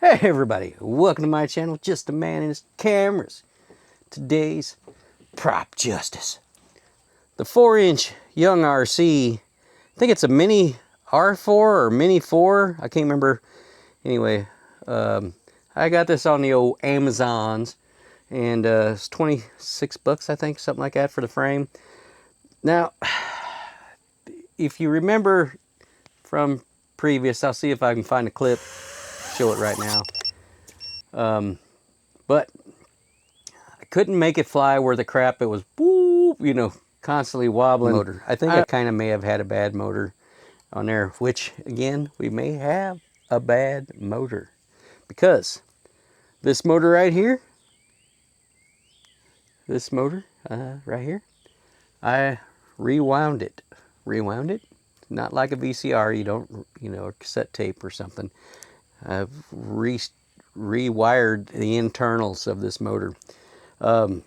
Hey everybody, welcome to my channel, Just a Man and His Cameras. Today's prop justice. The 4-inch YoungRC, I think it's a Mini R4 or Mini 4, I can't remember. Anyway, I got this on the old Amazons, and it's 26 bucks, I think, something like that for the frame. Now, if you remember from previous, I'll see if I can find a clip, show it right now. But I couldn't make it fly where the crap it was, whoop, you know, constantly wobbling. Motor. I think I kind of may have had a bad motor on there, which again, we may have a bad motor because this motor right here, right here, I rewound it, not like a VCR. You don't, you know, a cassette tape or something. I've rewired the internals of this motor, and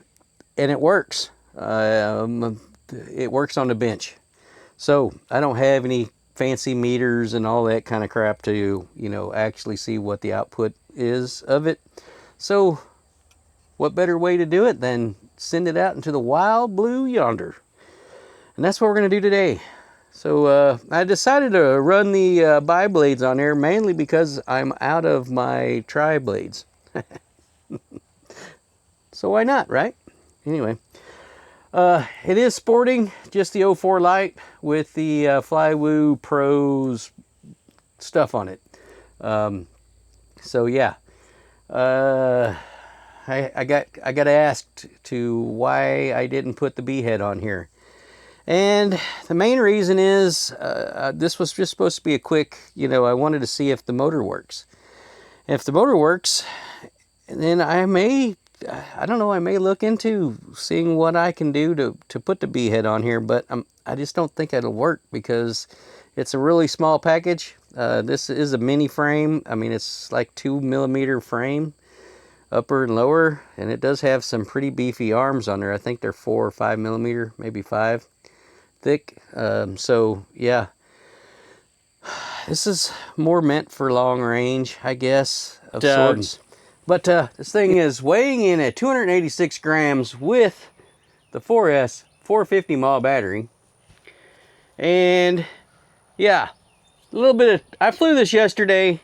it works. It works on the bench, so I don't have any fancy meters and all that kind of crap to, you know, actually see what the output is of it. So what better way to do it than send it out into the wild blue yonder? And that's what we're going to do today. So I decided to run the bi-blades on there mainly because I'm out of my tri-blades. So why not, right? Anyway, it is sporting just the O4 Lite with the Flywoo Pros stuff on it. So yeah, I got asked to why I didn't put the B head on here. And the main reason is this was just supposed to be a quick, you know, I wanted to see if the motor works. And if the motor works, then I may look into seeing what I can do to put the B head on here, but I just don't think it'll work because it's a really small package. This is a mini frame. I mean, it's like 2mm frame, upper and lower, and it does have some pretty beefy arms on there. I think they're 4 or 5mm, maybe 5. Thick. So yeah, this is more meant for long range, I guess, of sorts. But this thing is weighing in at 286 grams with the 4S 450 mAh battery. And yeah, a little bit of, I flew this yesterday,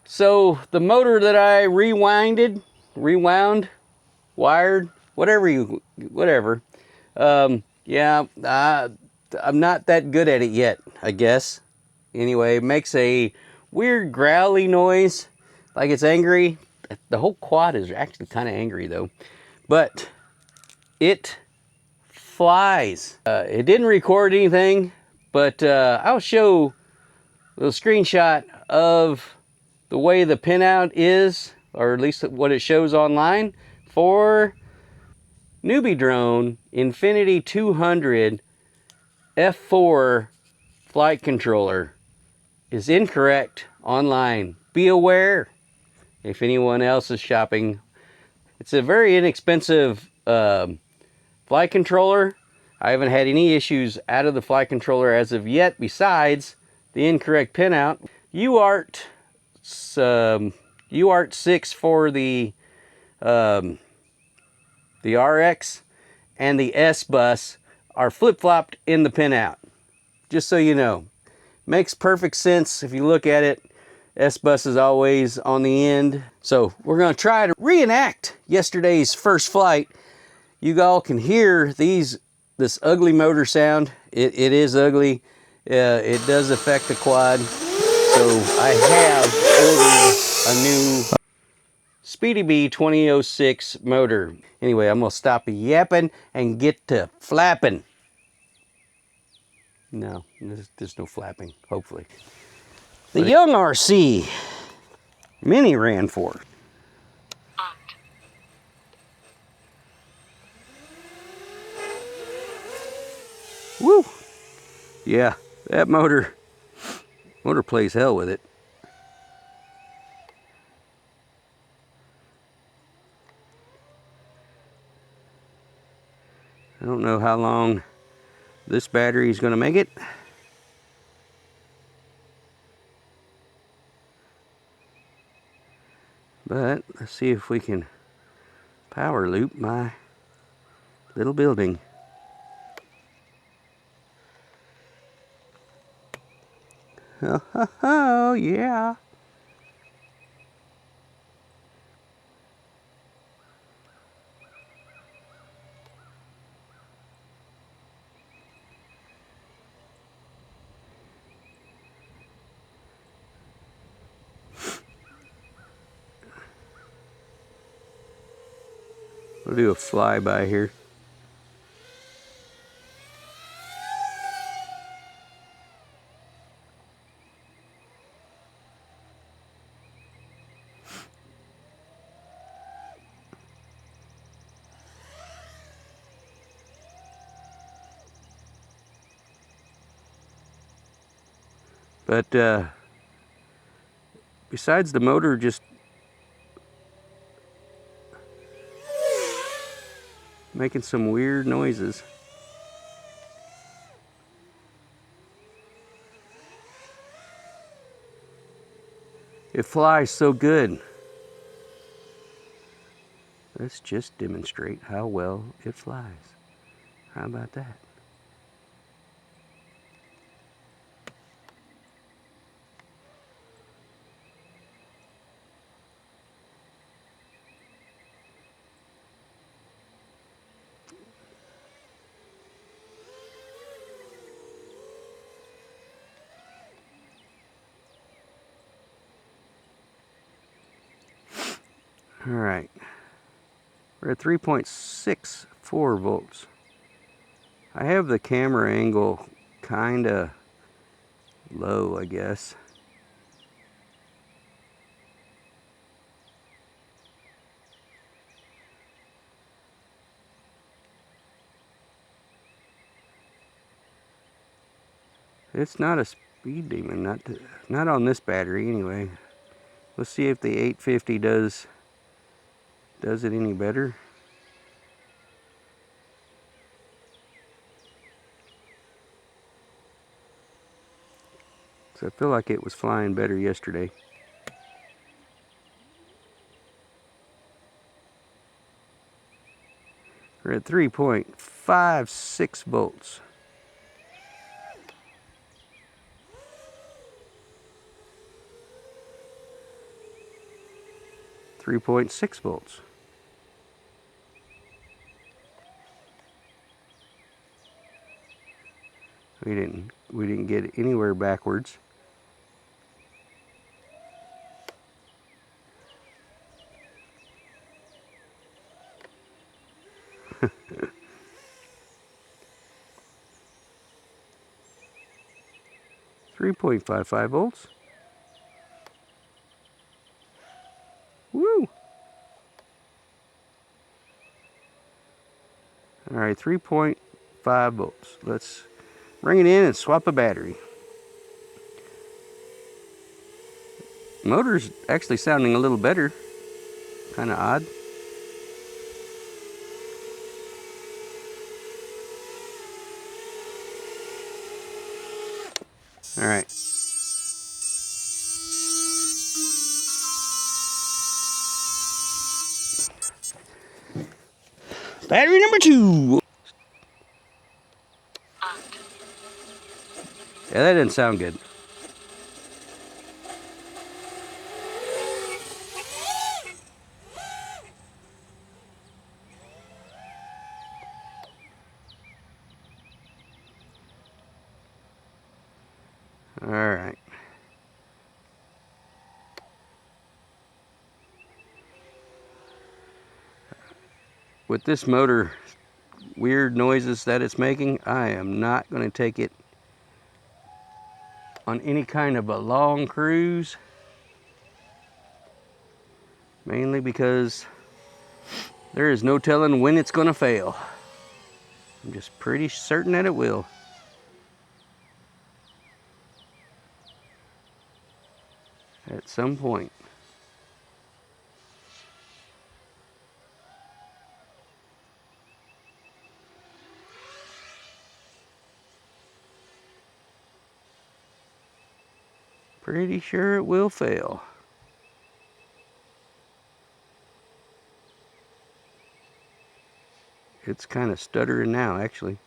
so the motor that I rewound, wired, whatever. Yeah, I'm not that good at it yet, I guess. Anyway, it makes a weird growly noise, like it's angry. The whole quad is actually kind of angry though, but it flies. It didn't record anything, but I'll show a little screenshot of the way the pinout is, or at least what it shows online for NewBeeDrone Infinite 200 F4 flight controller is incorrect online. Be aware if anyone else is shopping. It's a very inexpensive flight controller. I haven't had any issues out of the flight controller as of yet besides the incorrect pinout. UART 6 for the RX and the S bus are flip-flopped in the pinout. Just so you know. Makes perfect sense if you look at it. S bus is always on the end. So we're going to try to reenact yesterday's first flight. You all can hear this ugly motor sound. It is ugly. It does affect the quad. So I have ordered a new SpeedyBee 2006 motor. Anyway, I'm going to stop yapping and get to flapping. No, there's no flapping, hopefully. The YoungRC Mini Ran'4. Woo! Yeah, that motor plays hell with it. I don't know how long this battery is going to make it. But let's see if we can power loop my little building. Oh, yeah. We'll do a flyby here. But besides the motor just making some weird noises, it flies so good. Let's just demonstrate how well it flies. How about that? All right, we're at 3.64 volts. I have the camera angle kind of low, I guess. It's not a speed demon, not on this battery anyway. Let's see if the 850 does it any better. So I feel like it was flying better yesterday. We're at 3.56 volts. .6 volts. We didn't get anywhere backwards. .55 volts. Woo! All right, 3.5 volts. Let's bring it in and swap a battery. Motor's actually sounding a little better. Kind of odd. All right. Battery number 2. Yeah, that didn't sound good. All right. With this motor, weird noises that it's making, I am not going to take it on any kind of a long cruise. Mainly because there is no telling when it's going to fail. I'm just pretty certain that it will. At some point. Pretty sure it will fail. It's kind of stuttering now, actually.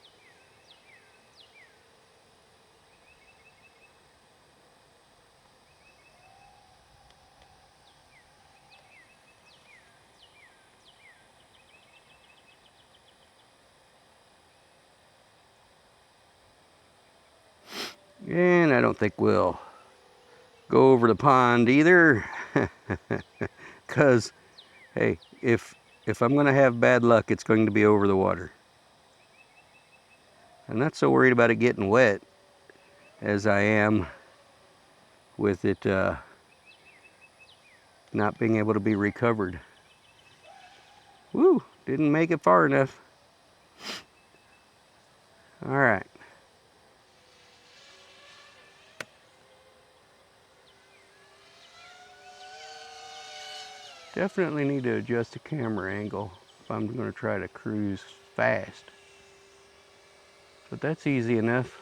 And I don't think we'll go over the pond either. Because, hey, if I'm going to have bad luck, it's going to be over the water. I'm not so worried about it getting wet as I am with it not being able to be recovered. Woo, didn't make it far enough. All right. Definitely need to adjust the camera angle if I'm going to try to cruise fast. But that's easy enough.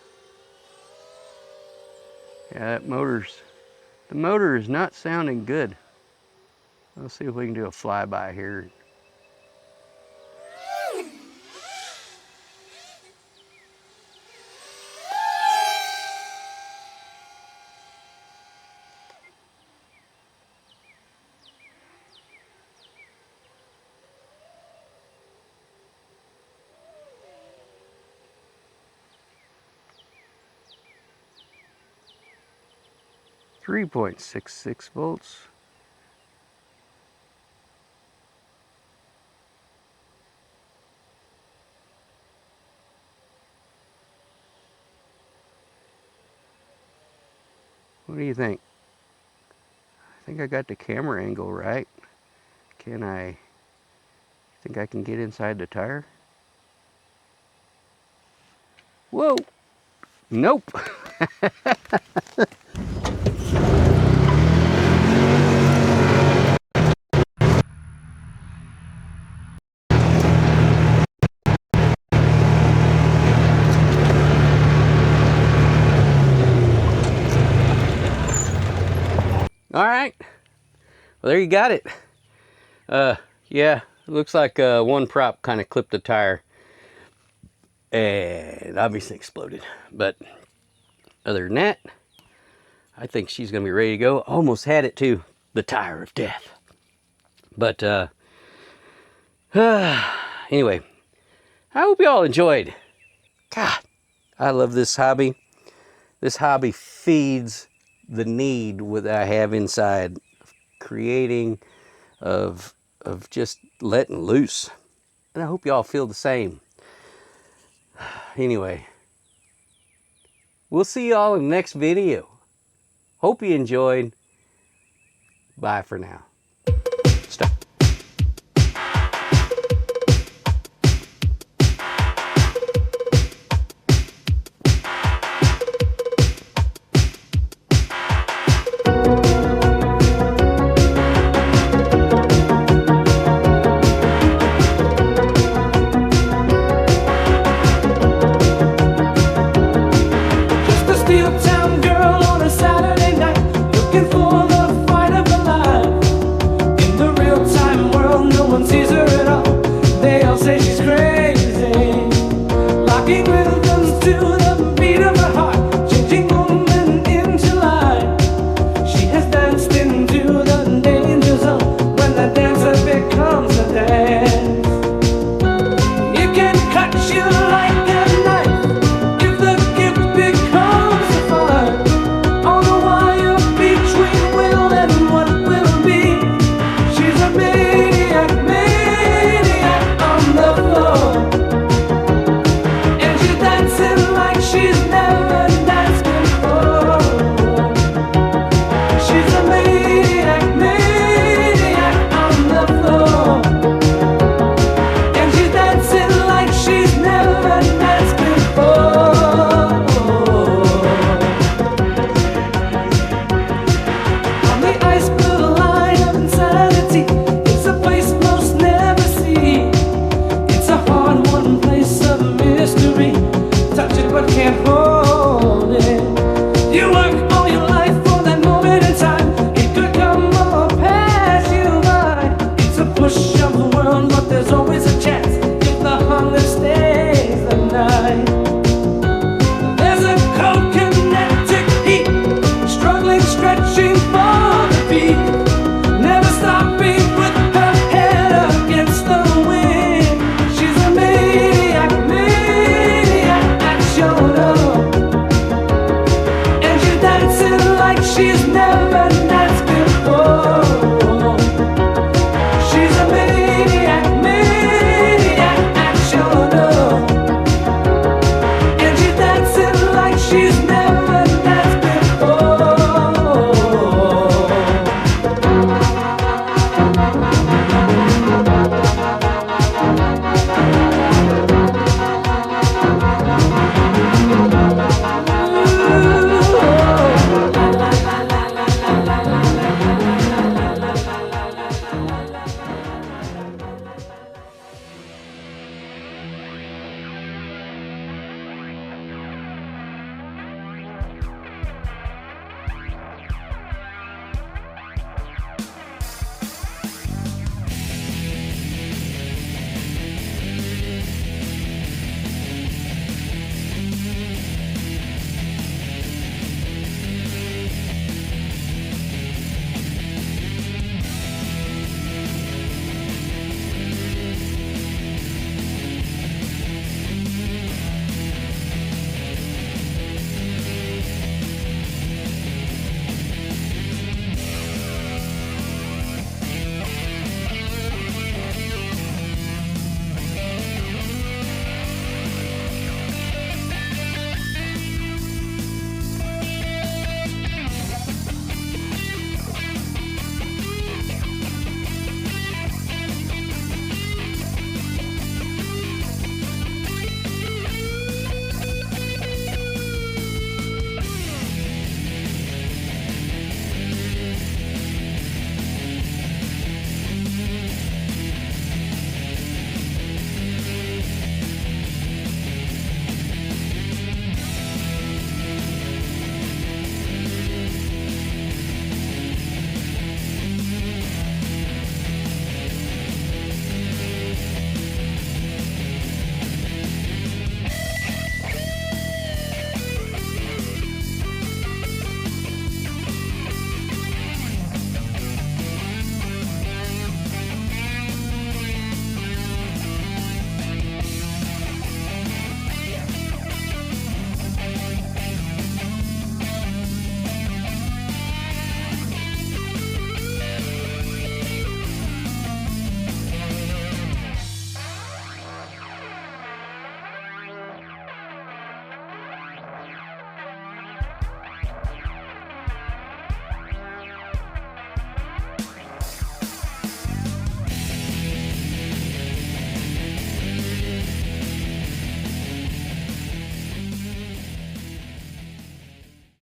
Yeah, the motor is not sounding good. Let's see if we can do a flyby here. .66 volts. What do you think? I think I got the camera angle right. Think I can get inside the tire? Whoa! Nope! All right, well, there you got it. Yeah, it looks like one prop kind of clipped the tire and obviously exploded. But other than that, I think she's gonna be ready to go. Almost had it too, the tire of death. But anyway, I hope y'all enjoyed. God, I love this hobby. This hobby feeds the need that I have inside, creating, of just letting loose. And I hope y'all feel the same. Anyway, we'll see y'all in the next video. Hope you enjoyed. Bye for now. Stop.